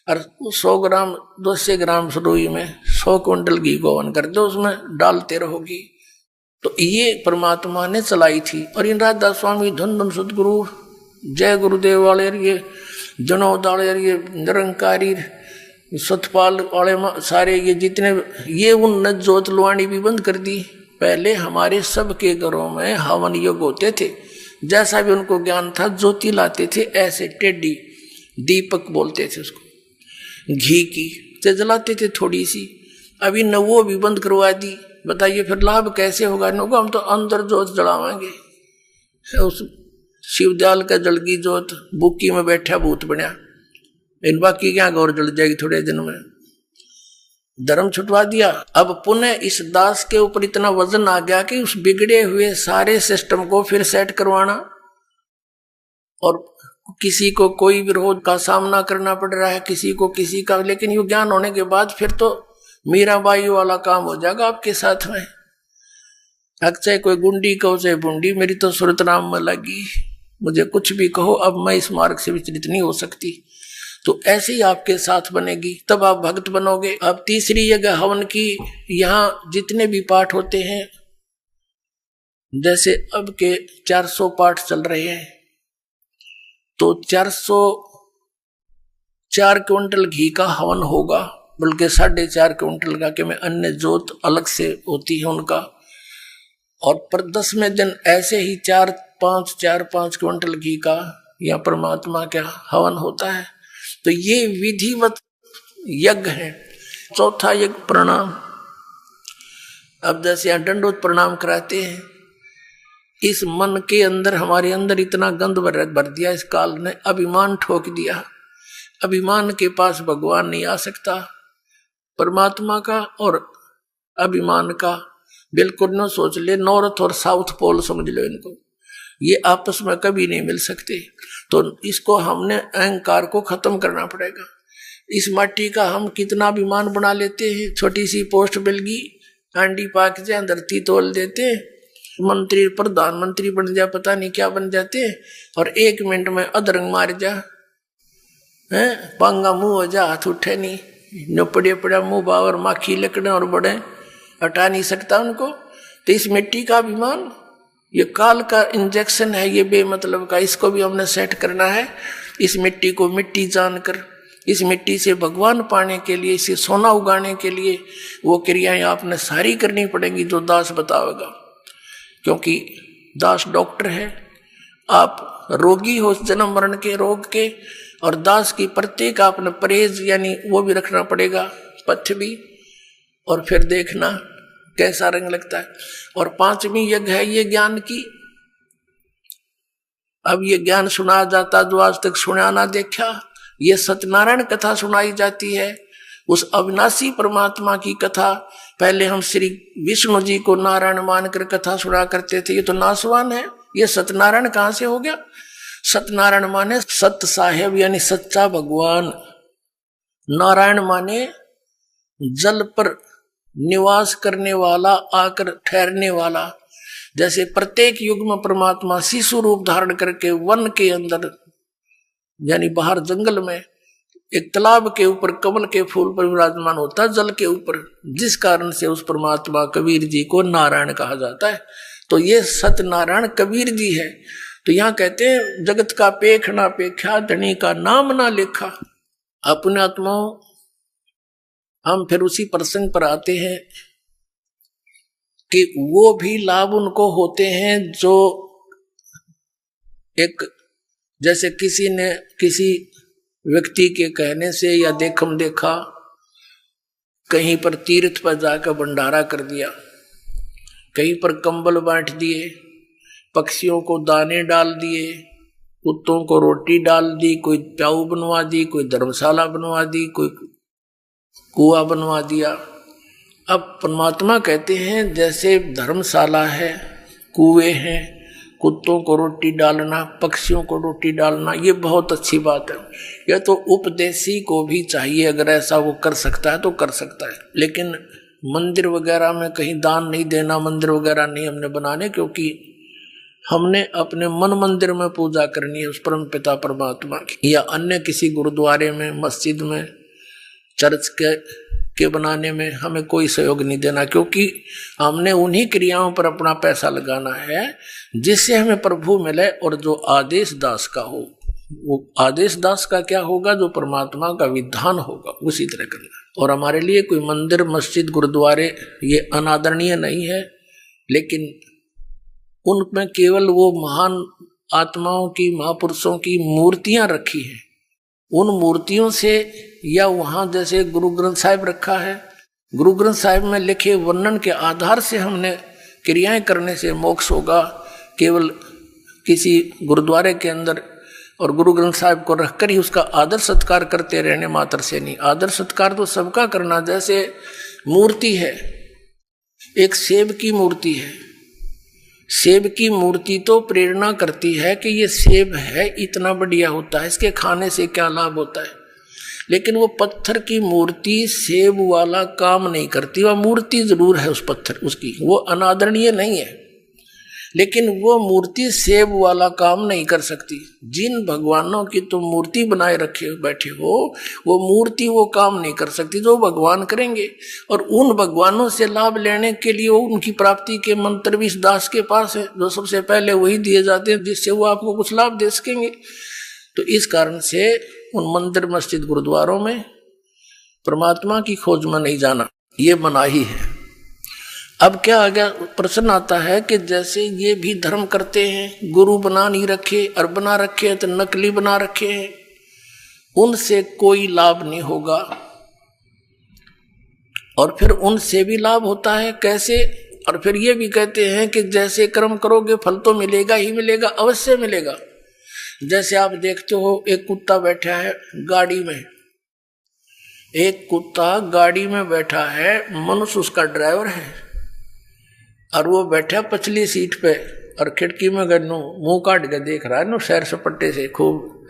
और 100 ग्राम 200 ग्राम रुई में 100 क्विंटल घी को हवन कर दो, उसमें डालते रहोगी। तो ये परमात्मा ने चलाई थी। और इन राधा स्वामी धन धन सदगुरु जय गुरुदेव वाले, ये जनोदाले, ये निरंकारी सतपाल वाले, सारे ये जितने, ये उन जोत लुआनी भी बंद कर दी। पहले हमारे सबके घरों में हवन यज्ञ होते थे, जैसा भी उनको ज्ञान था ज्योति लाते थे, ऐसे टेढ़ी दीपक बोलते थे उसको, घी की से जलाते थे थोड़ी सी। अभी न वो भी बंद करवा दी। बताइए फिर लाभ कैसे होगा? होगा हम तो अंदर जोत जलावाएंगे, उस शिवदयाल का जलगी जोत, बुक्की में बैठा भूत बना, इन बाकी क्या गौर जल जाएगी थोड़े दिन में। धर्म छुटवा दिया। अब पुनः इस दास के ऊपर इतना वजन आ गया कि उस बिगड़े हुए सारे सिस्टम को फिर सेट करवाना, और किसी को कोई विरोध का सामना करना पड़ रहा है, किसी को किसी का। लेकिन ये ज्ञान होने के बाद फिर तो मीराबाई वाला काम हो जाएगा आपके साथ में। चाहे कोई गुंडी कहो चाहे बुंडी, मेरी तो सुरत नाम में लगी, मुझे कुछ भी कहो, अब मैं इस मार्ग से विचलित नहीं हो सकती। तो ऐसे ही आपके साथ बनेगी, तब आप भक्त बनोगे। अब तीसरी यज्ञ हवन की, यहाँ जितने भी पाठ होते हैं, जैसे अब के 400 पाठ चल रहे हैं, तो 404 क्विंटल घी का हवन होगा, बल्कि 4.5 क्विंटल का, कि मैं अन्य जोत अलग से होती है उनका। और पर 10वें दिन ऐसे ही 4-5 क्विंटल घी का या परमात्मा का हवन होता है। तो ये विधिवत यज्ञ है। चौथा यज्ञ प्रणाम। अब जैसे यहाँ दंडोत प्रणाम कराते हैं, इस मन के अंदर, हमारे अंदर इतना गंद भर दिया इस काल ने, अभिमान ठोक दिया। अभिमान के पास भगवान नहीं आ सकता। परमात्मा का और अभिमान का बिल्कुल न सोच ले, नॉर्थ और साउथ पोल समझ लो इनको, ये आपस में कभी नहीं मिल सकते। तो इसको हमने अहंकार को खत्म करना पड़ेगा। इस माटी का हम कितना अभिमान बना लेते हैं, छोटी सी पोस्ट मिल गई, आंडी पाक जाए, धरती तोल देते, मंत्री प्रधानमंत्री बन जा, पता नहीं क्या बन जाते, और 1 मिनट में अधरंग मार जा, है पांगा मुंह हो जा, हाथ उठे नहीं, न पड़े पड़ा मुंह बावर, माखी लकड़े और बड़े, हटा नहीं सकता उनको। तो इस मिट्टी का अभिमान, ये काल का इंजेक्शन है, ये बेमतलब का, इसको भी हमने सेट करना है। इस मिट्टी को मिट्टी जानकर, इस मिट्टी से भगवान पाने के लिए, इसे सोना उगाने के लिए वो क्रियाएं आपने सारी करनी पड़ेंगी जो दास बतावेगा। क्योंकि दास डॉक्टर है, आप रोगी हो जन्म मरण के रोग के, और दास की प्रत्येक आपने परहेज यानी वो भी रखना पड़ेगा, पथ्य भी, और फिर देखना कैसा रंग लगता है। और 5वीं यज्ञ है ये ज्ञान की। अब ये ज्ञान सुनाया जाता जो आज तक सुना ना देखा, ये सत्यनारायण कथा सुनाई जाती है, उस अविनाशी परमात्मा की कथा। पहले हम श्री विष्णु जी को नारायण मानकर कथा सुना करते थे, ये तो नासवान है, ये सत्यनारायण कहां से हो गया? सत्यनारायण माने सत्य साहेब, यानी सच्चा भगवान। नारायण माने जल पर निवास करने वाला, आकर ठहरने वाला। जैसे प्रत्येक युग में परमात्मा शिशु रूप धारण करके वन के अंदर यानी बाहर जंगल में एक तालाब के ऊपर कमल के फूल पर विराजमान होता है, जल के ऊपर, जिस कारण से उस परमात्मा कबीर जी को नारायण कहा जाता है। तो ये सत्यनारायण कबीर जी है। तो यहाँ कहते हैं जगत का पेख ना पेख्या, धनी का नाम ना लेखा। अपने आत्माओं, हम फिर उसी प्रसंग पर आते हैं कि वो भी लाभ उनको होते हैं जो एक, जैसे किसी ने किसी व्यक्ति के कहने से या देखम देखा कहीं पर तीर्थ पर जाकर भंडारा कर दिया, कहीं पर कंबल बांट दिए, पक्षियों को दाने डाल दिए, कुत्तों को रोटी डाल दी, कोई प्याऊ बनवा दी, कोई धर्मशाला बनवा दी, कोई कुआं बनवा दिया। अब परमात्मा कहते हैं जैसे धर्मशाला है, कुएं हैं, कुत्तों को रोटी डालना, पक्षियों को रोटी डालना, ये बहुत अच्छी बात है। यह तो उपदेशी को भी चाहिए, अगर ऐसा वो कर सकता है तो कर सकता है। लेकिन मंदिर वगैरह में कहीं दान नहीं देना, मंदिर वगैरह नहीं हमने बनाने, क्योंकि हमने अपने मन मंदिर में पूजा करनी है उस परम पिता परमात्मा की, या अन्य किसी गुरुद्वारे में, मस्जिद में, चर्च के बनाने में हमें कोई सहयोग नहीं देना, क्योंकि हमने उन्हीं क्रियाओं पर अपना पैसा लगाना है जिससे हमें प्रभु मिले। और जो आदेश दास का हो, वो आदेश दास का क्या होगा, जो परमात्मा का विधान होगा उसी तरह करना। और हमारे लिए कोई मंदिर, मस्जिद, गुरुद्वारे ये अनादरणीय नहीं है, लेकिन उनमें केवल वो महान आत्माओं की, महापुरुषों की मूर्तियां रखी हैं। उन मूर्तियों से, या वहां जैसे गुरु ग्रंथ साहिब रखा है, गुरु ग्रंथ साहिब में लिखे वर्णन के आधार से हमने क्रियाएं करने से मोक्ष होगा। केवल किसी गुरुद्वारे के अंदर और गुरु ग्रंथ साहिब को रखकर ही उसका आदर सत्कार करते रहने मात्र से नहीं। आदर सत्कार तो सबका करना। जैसे मूर्ति है, एक सेब की मूर्ति है, सेब की मूर्ति तो प्रेरणा करती है कि ये सेब है, इतना बढ़िया होता है, इसके खाने से क्या लाभ होता है। लेकिन वो पत्थर की मूर्ति सेब वाला काम नहीं करती। वह मूर्ति जरूर है उस पत्थर, उसकी वो अनादरणीय नहीं है, लेकिन वो मूर्ति सेब वाला काम नहीं कर सकती। जिन भगवानों की तुम मूर्ति बनाए रखे बैठे हो, वो मूर्ति वो काम नहीं कर सकती जो भगवान करेंगे। और उन भगवानों से लाभ लेने के लिए उनकी प्राप्ति के मंत्र भी इस दास के पास है, जो सबसे पहले वही दिए जाते हैं जिससे वो आपको कुछ लाभ दे सकेंगे। तो इस कारण से उन मंदिर, मस्जिद, गुरुद्वारों में परमात्मा की खोज में नहीं जाना, ये मनाही है। अब क्या आ गया, प्रश्न आता है कि जैसे ये भी धर्म करते हैं, गुरु बना नहीं रखे, और बना रखे हैं तो नकली बना रखे हैं, उनसे कोई लाभ नहीं होगा। और फिर उनसे भी लाभ होता है, कैसे? और फिर ये भी कहते हैं कि जैसे कर्म करोगे फल तो मिलेगा ही मिलेगा, अवश्य मिलेगा। जैसे आप देखते हो एक कुत्ता बैठा है गाड़ी में, एक कुत्ता गाड़ी में बैठा है, मनुष्य उसका ड्राइवर है, और वो बैठा पछली सीट पे और खिड़की में गन्नू मुंह काट के देख रहा है ना सैर सपट्टे से खूब।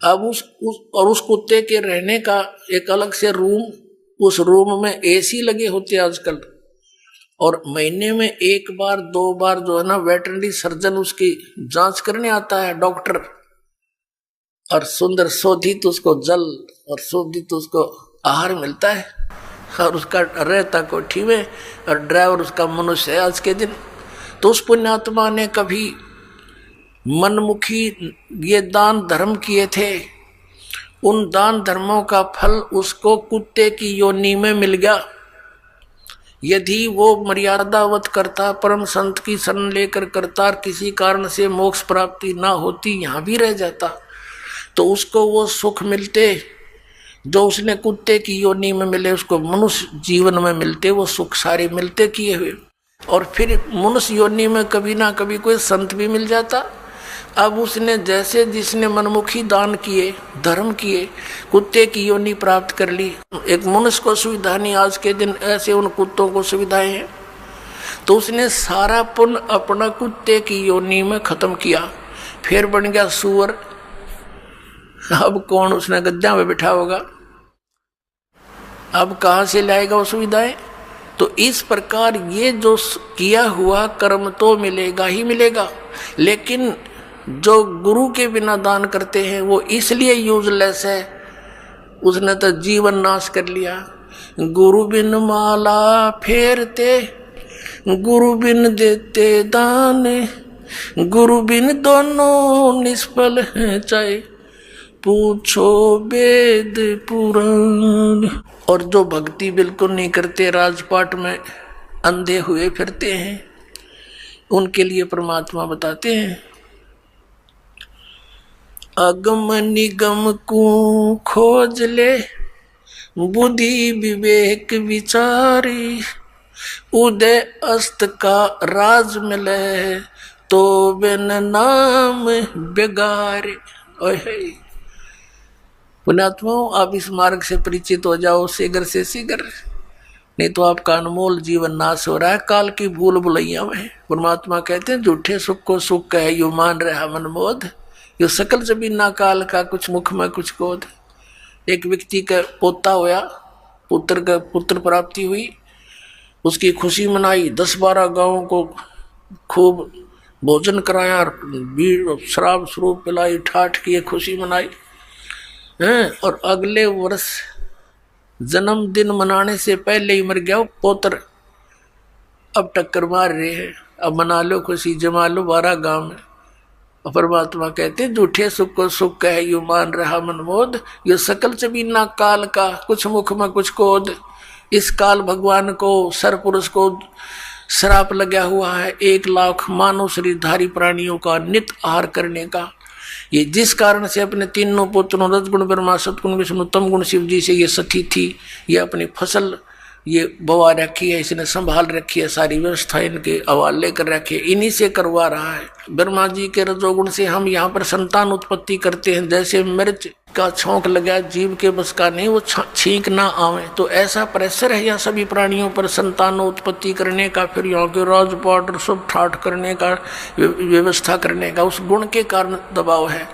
अब उस कुत्ते के रहने का एक अलग से रूम, उस रूम में एसी लगे होते आजकल, और महीने में एक बार 2 बार जो है ना वेटरनरी सर्जन उसकी जांच करने आता है, डॉक्टर, और सुंदर शोधित उसको जल और शोधित उसको आहार मिलता है, और उसका रहता कोठी में, और ड्राइवर उसका मनुष्य है आज के दिन। तो उस पुण्यात्मा ने कभी मनमुखी ये दान धर्म किए थे, उन दान धर्मों का फल उसको कुत्ते की योनि में मिल गया। यदि वो मर्यादावत करता, परम संत की शरण लेकर करता, किसी कारण से मोक्ष प्राप्ति ना होती, यहाँ भी रह जाता, तो उसको वो सुख मिलते जो उसने कुत्ते की योनि में मिले, उसको मनुष्य जीवन में मिलते, वो सुख सारे मिलते किए हुए। और फिर मनुष्य योनि में कभी ना कभी कोई संत भी मिल जाता। अब उसने जैसे जिसने मनमुखी दान किए, धर्म किए, कुत्ते की योनि प्राप्त कर ली। एक मनुष्य को सुविधा नहीं आज के दिन, ऐसे उन कुत्तों को सुविधाएं हैं। तो उसने सारा पुण्य अपना कुत्ते की योनि में खत्म किया, फिर बन गया सुअर। अब कौन उसने गद्दा में बिठा होगा? अब कहाँ से लाएगा वो सुविधाएं? तो इस प्रकार ये जो किया हुआ कर्म तो मिलेगा ही मिलेगा, लेकिन जो गुरु के बिना दान करते हैं वो इसलिए यूजलेस है, उसने तो जीवन नाश कर लिया। गुरु बिन माला फेरते, गुरु बिन देते दान, गुरु बिन दोनों निष्फल हैं, चाहे पूछो वेद पुराण। और जो भक्ति बिल्कुल नहीं करते, राजपाट में अंधे हुए फिरते हैं, उनके लिए परमात्मा बताते हैं, अगम निगम को खोज ले, बुद्धि विवेक विचारी, उदय अस्त का राज मिले, तो बिन नाम बेगारे। पुण्यात्माओं, आप इस मार्ग से परिचित हो जाओ शीघ्र से शीघ्र, नहीं तो आपका अनमोल जीवन नाश हो रहा है काल की भूल भुलैया में। परमात्मा कहते हैं, झूठे सुख को सुख कहे यू मान रहा मन मोद, यो सकल जबीना काल का कुछ मुख में कुछ क्रोध। एक व्यक्ति का पोता होया, पुत्र प्राप्ति हुई, उसकी खुशी मनाई, 10-12 गांवों को खूब भोजन कराया, शराब स्वरूप पिलाई, ठाठ किए, खुशी मनाई हैं। और अगले वर्ष जन्मदिन मनाने से पहले ही मर गया पोत्र। अब टक्कर मार रहे हैं, अब मना लो, खुशी जमा लो 12 गांव में। और परमात्मा कहते हैं, झूठे सुख को सुख कहे यू मान रहा मन मोद, यो सकल जबीना काल का कुछ मुख में कुछ कोद। इस काल भगवान को, सरपुरुष को श्राप लगा हुआ है 1 लाख मानव शरीरधारी प्राणियों का नित आहार करने का। ये जिस कारण से अपने तीनों पुत्रों रजगुण ब्रह्मा सतगुण विष्णु तम गुण शिव जी से ये सखी थी, ये अपनी फसल ये बवा रखी है, इसने संभाल रखी है, सारी व्यवस्था इनके हवाले कर रखी है, इन्हीं से करवा रहा है। ब्रह्मा जी के रजोगुण से हम यहाँ पर संतान उत्पत्ति करते हैं। जैसे मिर्च का छौंक लगा, जीव के बस का नहीं, वो छींक ना आवे, तो ऐसा प्रेशर है यहाँ सभी प्राणियों पर संतान उत्पत्ति करने का, फिर यहाँ के राजपाट सब ठाठ करने का, व्यवस्था करने का, उस गुण के कारण दबाव है।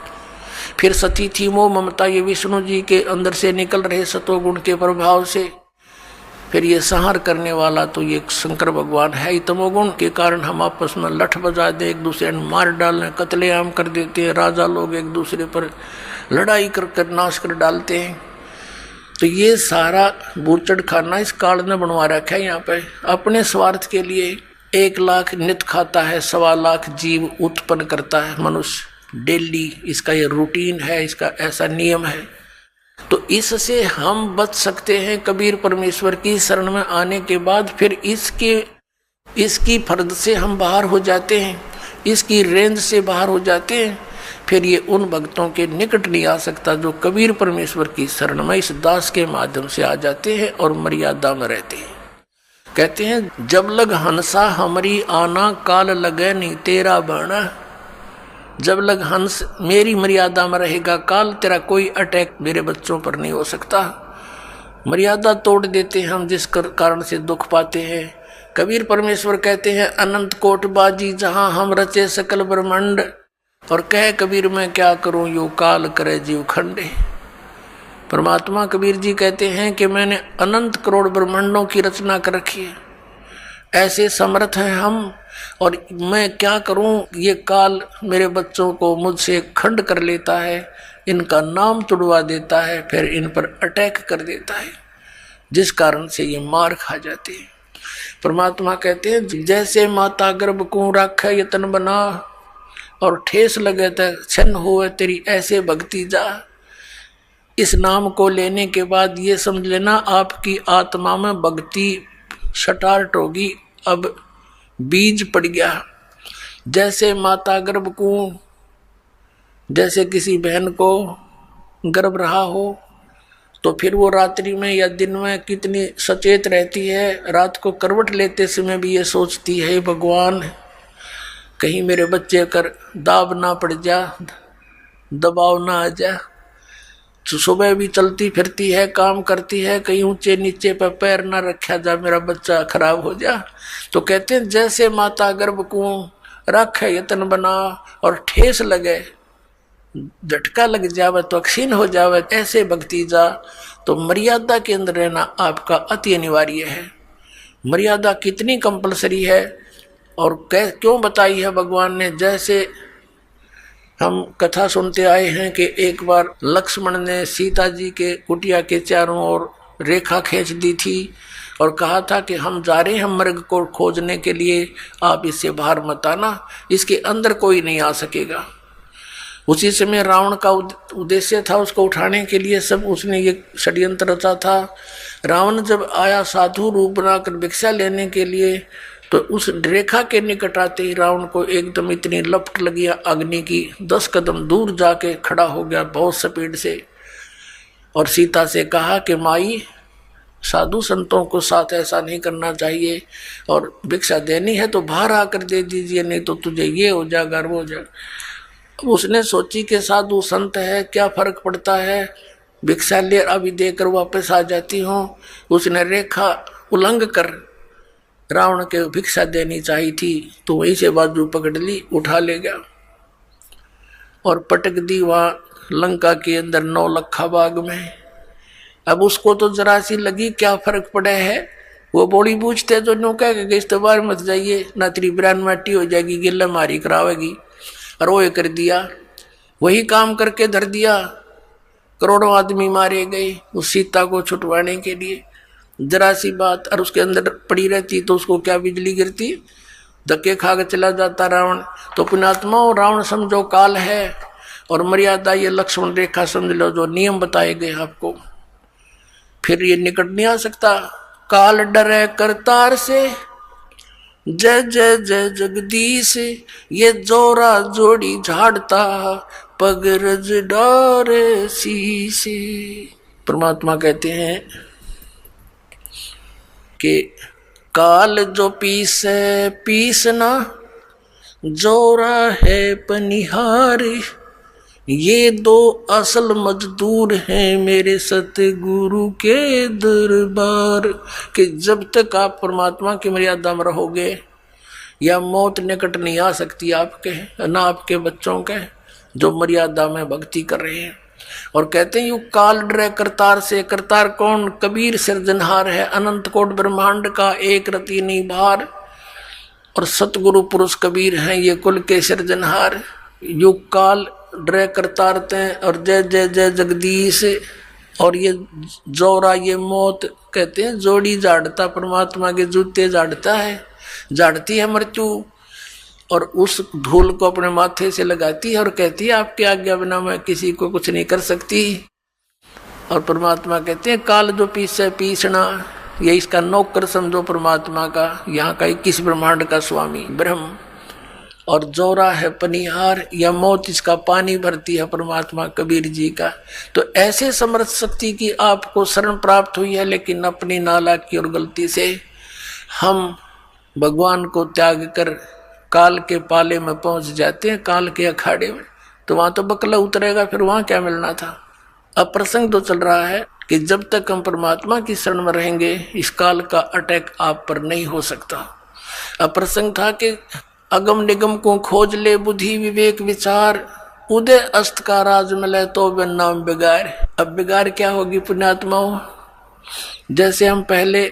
फिर सती थी मोह ममता, ये विष्णु जी के अंदर से निकल रहे सतोगुण के प्रभाव से। फिर ये संहार करने वाला तो ये शंकर भगवान है ही। तमोगुण के कारण हम आपस में लठ बजा दे, एक दूसरे ने मार डालने, कत्लेआम कर देते हैं, राजा लोग एक दूसरे पर लड़ाई कर नाश कर डालते हैं। तो ये सारा बूचड़ खाना इस काल ने बनवा रखा है। यहाँ पे अपने स्वार्थ के लिए 1 लाख नित खाता है, 1.25 लाख जीव उत्पन्न करता है मनुष्य डेली। इसका ये रूटीन है, इसका ऐसा नियम है। तो इससे हम बच सकते हैं कबीर परमेश्वर की शरण में आने के बाद। फिर इसकी फर्द से हम बाहर हो जाते हैं, इसकी रेंज से बाहर हो जाते हैं। फिर ये उन भक्तों के निकट नहीं आ सकता जो कबीर परमेश्वर की शरण में इस दास के माध्यम से आ जाते हैं और मर्यादा में रहते हैं। कहते हैं, जब लग हंसा हमारी आना, काल लगे नहीं तेरा बना। जब लग हंस मेरी मर्यादा में रहेगा, काल तेरा कोई अटैक मेरे बच्चों पर नहीं हो सकता। मर्यादा तोड़ देते हैं हम, जिस कारण से दुख पाते हैं। कबीर परमेश्वर कहते हैं, अनंत कोट बाजी जहां हम रचे सकल ब्रह्मांड, और कह कबीर मैं क्या करूं यो काल करे जीव खंडे। परमात्मा कबीर जी कहते हैं कि मैंने अनंत करोड़ ब्रह्मांडों की रचना कर रखी है, ऐसे समर्थ हैं हम, और मैं क्या करूं, ये काल मेरे बच्चों को मुझसे खंड कर लेता है, इनका नाम तुड़वा देता है, फिर इन पर अटैक कर देता है, जिस कारण से ये मार खा जाते हैं। परमात्मा कहते हैं, जैसे माता गर्भ को रख यतन बना, और ठेस लगे तो छन हो तेरी ऐसे भक्ति जा। इस नाम को लेने के बाद ये समझ लेना आपकी आत्मा में भक्ति स्टार्ट होगी, अब बीज पड़ गया। जैसे माता गर्भ को, जैसे किसी बहन को गर्भ रहा हो, तो फिर वो रात्रि में या दिन में कितनी सचेत रहती है। रात को करवट लेते समय भी ये सोचती है, भगवान कहीं मेरे बच्चे कर दाब ना पड़ जा, दबाव ना आ जा। तो सुबह भी चलती फिरती है, काम करती है, कहीं ऊंचे नीचे पर पैर ना रखा जा, मेरा बच्चा खराब हो जा। तो कहते हैं, जैसे माता गर्भ को रख यतन बना, और ठेस लगे झटका लग जावे तो क्षीण हो जावे, ऐसे भक्तिजा। तो मर्यादा के अंदर रहना आपका अति अनिवार्य है। मर्यादा कितनी कंपलसरी है और क्यों बताई है भगवान ने। जैसे हम कथा सुनते आए हैं कि एक बार लक्ष्मण ने सीता जी के कुटिया के चारों ओर रेखा खींच दी थी और कहा था कि हम जा रहे हैं मृग को खोजने के लिए, आप इससे बाहर मत आना, इसके अंदर कोई नहीं आ सकेगा। उसी समय रावण का उद्देश्य था उसको उठाने के लिए, सब उसने ये षड्यंत्र रचा था। रावण जब आया साधु रूप बनाकर भिक्षा लेने के लिए, तो उस रेखा के निकट आते ही रावण को एकदम इतनी लपट लगी अग्नि की, 10 कदम दूर जाके खड़ा हो गया बहुत स्पीड से, और सीता से कहा कि माई, साधु संतों को साथ ऐसा नहीं करना चाहिए, और भिक्षा देनी है तो बाहर आकर दे दीजिए, नहीं तो तुझे ये हो जाएगा वो हो जाएगा। उसने सोची कि साधु संत है, क्या फर्क पड़ता है, भिक्षा ले अभी देकर वापस आ जाती हूँ। उसने रेखा उल्लंघ कर रावण के भिक्षा देनी चाहिए थी, तो वहीं से बाजू पकड़ ली, उठा ले गया और पटक दी वहां लंका के अंदर 9 लखा बाग में। अब उसको तो जरा सी लगी, क्या फर्क पड़ा है, वो बोली पूछते तो नो कह के इस बार मत जाइए, ना तेरी ब्रान माटी हो जाएगी, गिल्ला मारी करावेगी, और वो कर दिया, वही काम करके धर दिया। करोड़ों आदमी मारे गए उस सीता को छुटवाने के लिए, जरा सी बात, और उसके अंदर पड़ी रहती तो उसको क्या बिजली गिरती, धक्के खा के चला जाता रावण। तो पुण्यात्मा, रावण समझो काल है, और मर्यादा ये लक्ष्मण रेखा समझ लो, जो नियम बताए गए आपको, फिर ये निकट नहीं आ सकता। काल डरे करतार से, जय जय जय जगदीश, ये जोरा जोड़ी झाड़ता, पगरज डारे शीशे। परमात्मा कहते हैं कि काल जो पीसे पीसना, जोरा है पनिहार, ये 2 असल मजदूर हैं मेरे सतगुरु के दरबार। कि जब तक आप परमात्मा की मर्यादा में रहोगे, या मौत निकट नहीं आ सकती आपके, ना आपके बच्चों के, जो मर्यादा में भक्ति कर रहे हैं। और कहते हैं यू काल डरे करतार से। करतार कौन? कबीर सिरजनहार है, अनंत कोट ब्रह्मांड का एक रति नहीं भार, और सतगुरु पुरुष कबीर हैं ये कुल के सिरजनहार। यू काल डरे करतार ते, और जय जय जय जगदीश, और ये जोरा ये मौत, कहते हैं जोड़ी झाड़ता, परमात्मा के जूते झाड़ता है, झाड़ती है मृत्यु, और उस धूल को अपने माथे से लगाती है और कहती है आपकी आज्ञा बिना मैं किसी को कुछ नहीं कर सकती। और परमात्मा कहते हैं काल जो पीसे पीसना, ये इसका नौकर समझो परमात्मा का, यहाँ का 21 ब्रह्मांड का स्वामी ब्रह्म। और जोरा है पनिहार, या मौत इसका पानी भरती है परमात्मा कबीर जी का। तो ऐसे समर्थ शक्ति की आपको शरण प्राप्त हुई है, लेकिन अपनी नालायकी और गलती से हम भगवान को त्याग कर काल के पाले में पहुंच जाते हैं, काल के अखाड़े में। तो वहां तो बकला उतरेगा, फिर वहां क्या मिलना था। अब प्रसंग तो चल रहा है कि जब तक हम परमात्मा की शरण में रहेंगे, इस काल का अटैक आप पर नहीं हो सकता। अब प्रसंग था कि अगम निगम को खोज ले बुद्धि विवेक विचार, उदय अस्त का राज मिले तो बिन नाम बिगाड़। अब बिगाड़ क्या होगी पुण्यात्माओं? जैसे हम पहले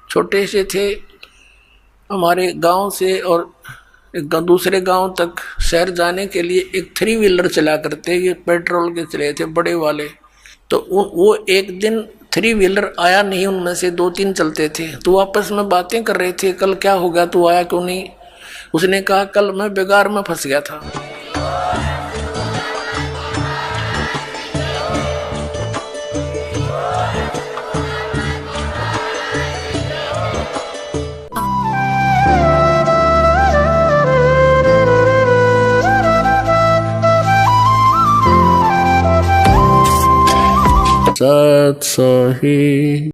छोटे से थे, हमारे गांव से और दूसरे गांव तक शहर जाने के लिए एक 3 व्हीलर चला करते, ये पेट्रोल के चले थे बड़े वाले। तो वो एक दिन 3 व्हीलर आया नहीं, उनमें से 2-3 चलते थे। तो आपस में बातें कर रहे थे, कल क्या होगा, तू आया क्यों नहीं? उसने कहा कल मैं बिगाड़ में फंस गया था। सत सही।